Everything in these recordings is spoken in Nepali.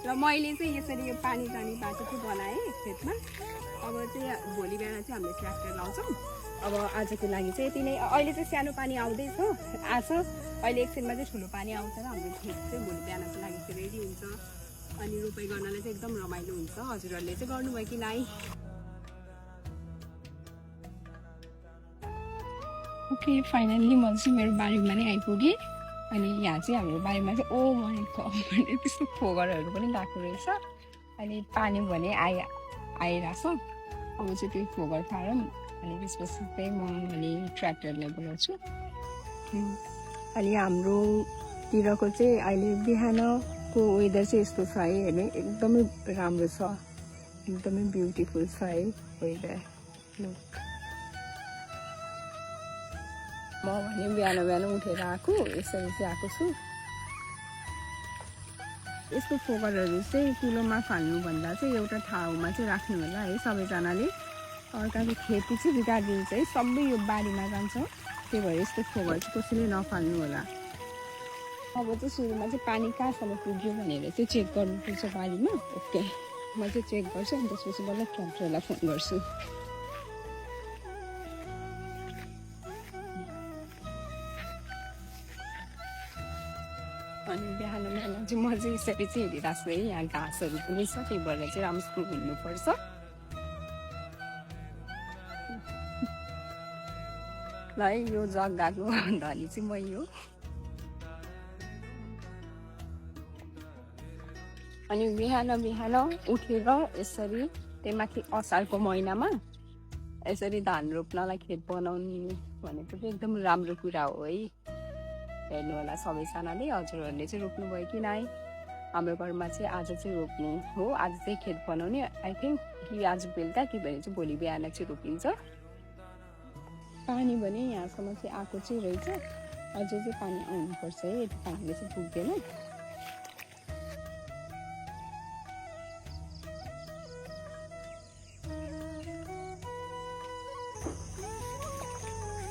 र मैले चाहिँ यसरी यो पानी जाने बाटो चाहिँ बनाएँ खेतमा। अब चाहिँ भोलि बिहान चाहिँ हामीले ट्र्याक्टर लाउँछौँ। अब आजको लागि चाहिँ यति नै। अहिले चाहिँ सानो पानी आउँदैछ आज, अहिले एकछिनमा चाहिँ ठुलो पानी आउँछ र हाम्रो खेत चाहिँ भोलि बिहानको लागि चाहिँ रेडी हुन्छ। अनि रोपाइ गर्नलाई चाहिँ एकदम रमाइलो हुन्छ। हजुरहरूले चाहिँ गर्नुभयो कि नै? ओके, फाइनल्ली म चाहिँ मेरो बारीमा नै आइपुगेँ। अनि यहाँ चाहिँ हाम्रो बारीमा चाहिँ ओ माई गड भन्ने त्यस्तो फोगरहरू पनि गएको रहेछ। अनि पानी भने आइरहेछ। अब चाहिँ त्यो फोगर फारौँ। अनि त्यसपछि चाहिँ म अनि ट्र्याक्टरलाई बोलाउँछु। अनि हाम्रोतिरको चाहिँ अहिले बिहानको वेदर चाहिँ यस्तो छ है, हेर्नु एकदमै राम्रो छ, एकदमै ब्युटिफुल छ है वेदर। म भने बिहान बिहान उठेर आएको, यसरी चाहिँ आएको छु। यस्तो फोगरहरू चाहिँ कुलोमा फाल्नुभन्दा चाहिँ एउटा ठाउँमा चाहिँ राख्नु होला है सबैजनाले। अर्काको खेती चाहिँ बिगारिदिन्छ है, सबै यो बारीमा जान्छ। त्यही भएर यस्तो फोगर चाहिँ कसैले नफाल्नु होला। अब चाहिँ सुरुमा चाहिँ पानी कहाँसम्म पुग्यो भनेर चाहिँ चेक गर्नुपर्छ बारीमा। ओके, म चाहिँ चेक गर्छु अनि त्यसपछि बल्ल ट्र्याक्टरलाई फोन गर्छु। अनि बिहान बिहान चाहिँ म चाहिँ यसरी चाहिँ हेरिरहेको छु है, यहाँ घाँसहरू पनि छ, त्यही भएर चाहिँ राम्रोसँग हिँड्नुपर्छ। ल है, यो जग्गाको धनी चाहिँ मै हो। अनि बिहान बिहान उठेर यसरी त्यही माथि असारको महिनामा यसरी धान रोप्नलाई खेत बनाउनु भनेको चाहिँ एकदम राम्रो कुरा हो है। हेर्नु होला सबैजनाले, हजुरहरूले चाहिँ रोप्नुभयो कि नै? हाम्रो घरमा चाहिँ आज चाहिँ रोप्ने हो, आज चाहिँ खेत बनाउने। आई थिङ्क कि आज बेलुका कि भने चाहिँ भोलि बिहान चाहिँ रोपिन्छ। पानी भने यहाँसम्म चाहिँ आएको चाहिँ रहेछ, अझै चाहिँ पानी आउनुपर्छ है, यति पानीले चाहिँ पुग्दैन।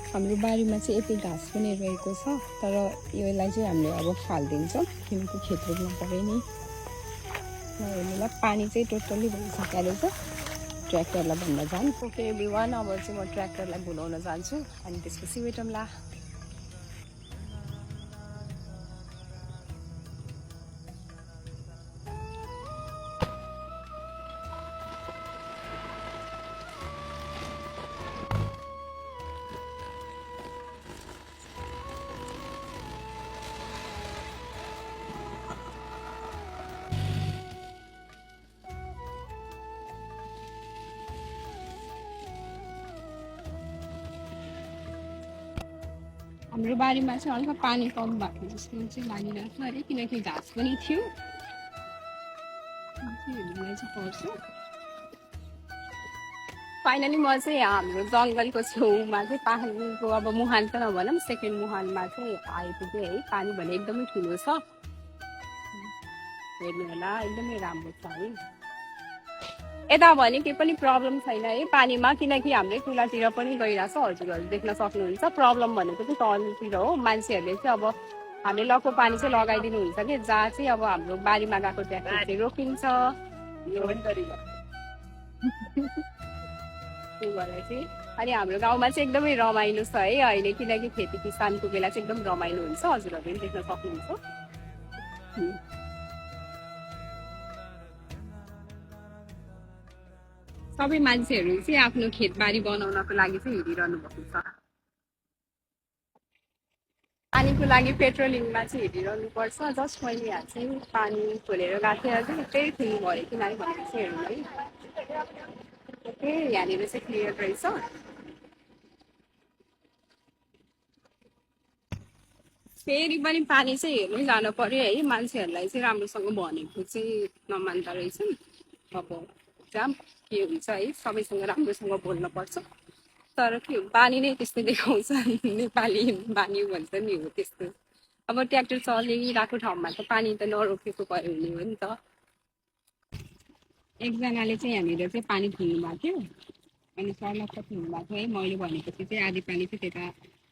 हाम्रो बारीमा चाहिँ यति घाँस पनि रहेको छ, तर यसलाई चाहिँ हामीले अब फालिदिन्छौँ किनकि खेत रोप्नु पऱ्यो नि। हेर्नुलाई पानी चाहिँ टोटल्ली भइसक्यो रहेछ, ट्र्याक्टरलाई भन्न जानु। ओके एभ्रिवान, अब चाहिँ म ट्र्याक्टरलाई बोलाउन जान्छु अनि त्यसपछि वेटौँला। हाम्रो बारीमा चाहिँ हल्का पानी कम भएको जस्तो चाहिँ लागिरहेको छ अरे, किनकि घाँस पनि थियो। हेर्नुलाई चाहिँ पर्छ। फाइनली म चाहिँ हाम्रो जङ्गलको छेउमा चाहिँ पानीको अब मुहान त नभनौँ, सेकेन्ड मुहानमा चाहिँ आइपुग्यो है। पानी भने एकदमै ठुलो छ, हेर्नु होला एकदमै राम्रो छ है। यता भने केही पनि प्रब्लम छैन है पानीमा, किनकि हाम्रै कुलातिर पनि गइरहेछ, हजुरहरू देख्न सक्नुहुन्छ। प्रब्लम भनेको चाहिँ तलतिर हो, मान्छेहरूले चाहिँ अब हामीले लको पानी चाहिँ लगाइदिनु हुन्छ कि जहाँ चाहिँ अब हाम्रो बारीमा गएको ट्र्याक्टर चाहिँ रोकिन्छ। त्यही भएर चाहिँ अनि हाम्रो गाउँमा चाहिँ एकदमै रमाइलो छ है अहिले, किनकि खेती किसानको बेला चाहिँ एकदम रमाइलो हुन्छ, हजुरहरूले पनि देख्न सक्नुहुन्छ। सबै मान्छेहरू चाहिँ आफ्नो खेतबारी बनाउनको लागि चाहिँ हिँडिरहनु भएको छ। पानीको लागि पेट्रोलिङमा चाहिँ हिँडिरहनु पर्छ। जस्ट मैले यहाँ चाहिँ पानी खोलेर गएको थिएँ, चाहिँ त्यही थिङ भयो कि नै भनेर चाहिँ हेर्नु है। ओके, यहाँनिर चाहिँ क्लियर रहेछ। फेरि पनि पानी चाहिँ हेर्नै जानु पर्यो है, मान्छेहरूलाई चाहिँ राम्रोसँग भनेको चाहिँ नमान्दा रहेछन्। अब जाम के हुन्छ है, सबैसँग राम्रोसँग बोल्नुपर्छ। तर के बानी नै त्यस्तै देखाउँछ, नेपाली बानी भन्छ नि हो त्यस्तो। अब ट्र्याक्टर चलिरहेको ठाउँमा त पानी त नरोकेको भयो हुने हो नि त। एकजनाले चाहिँ यहाँनिर चाहिँ पानी थुन्नु भएको थियो, अनि सर्लक्क थुन्नु भएको थियो है। मैले भनेपछि चाहिँ आधी पानी चाहिँ त्यता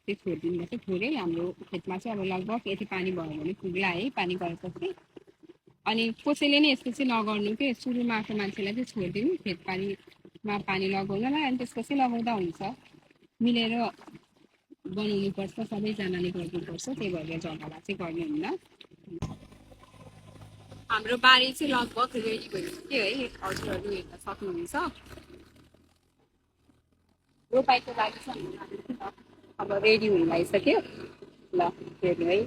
चाहिँ छोडिदिनु भएको थियो थोरै। हाम्रो खेतमा चाहिँ अब लगभग यति पानी भयो भने पुग्ला है पानी गएपछि। अनि कसैले नै यस्तो चाहिँ नगर्नु के सुरुमा आएको मान्छेलाई चाहिँ छोडिदिनु खेतबारीमा पानी लगाउनलाई अनि त्यसपछि लगाउँदा हुन्छ मिलेर बनाउनु पर्छ सबैजनाले गर्नुपर्छ त्यही भएर झगडा चाहिँ गर्नुहुन्न हाम्रो बारी चाहिँ लगभग रेडी भइसक्यो है हजुरहरू हेर्न सक्नुहुन्छ रोपाइको लागि चाहिँ अब रेडी हुन लागिसक्यो ल हेर्नु है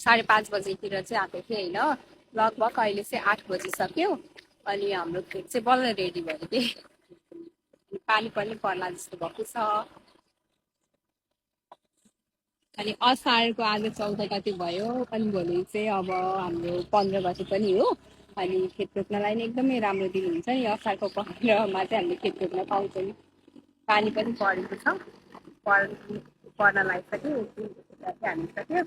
5:30 बजेतिर चाहिँ आएको थिएँ होइन लगभग अहिले चाहिँ 8 बजिसक्यो अनि हाम्रो खेत चाहिँ बल्ल रेडी भयो कि पानी पनि पर्ला जस्तो भएको छ अनि असारको आज 14 गते भयो अनि भोलि चाहिँ अब हाम्रो 15 गते पनि हो अनि खेत रोप्नलाई नै एकदमै राम्रो दिन हुन्छ नि असारको 15मा चाहिँ हामीले खेत रोप्न पाउँछौँ पानी पनि परेको छ पर्न लागिसक्यो हालिसक्यो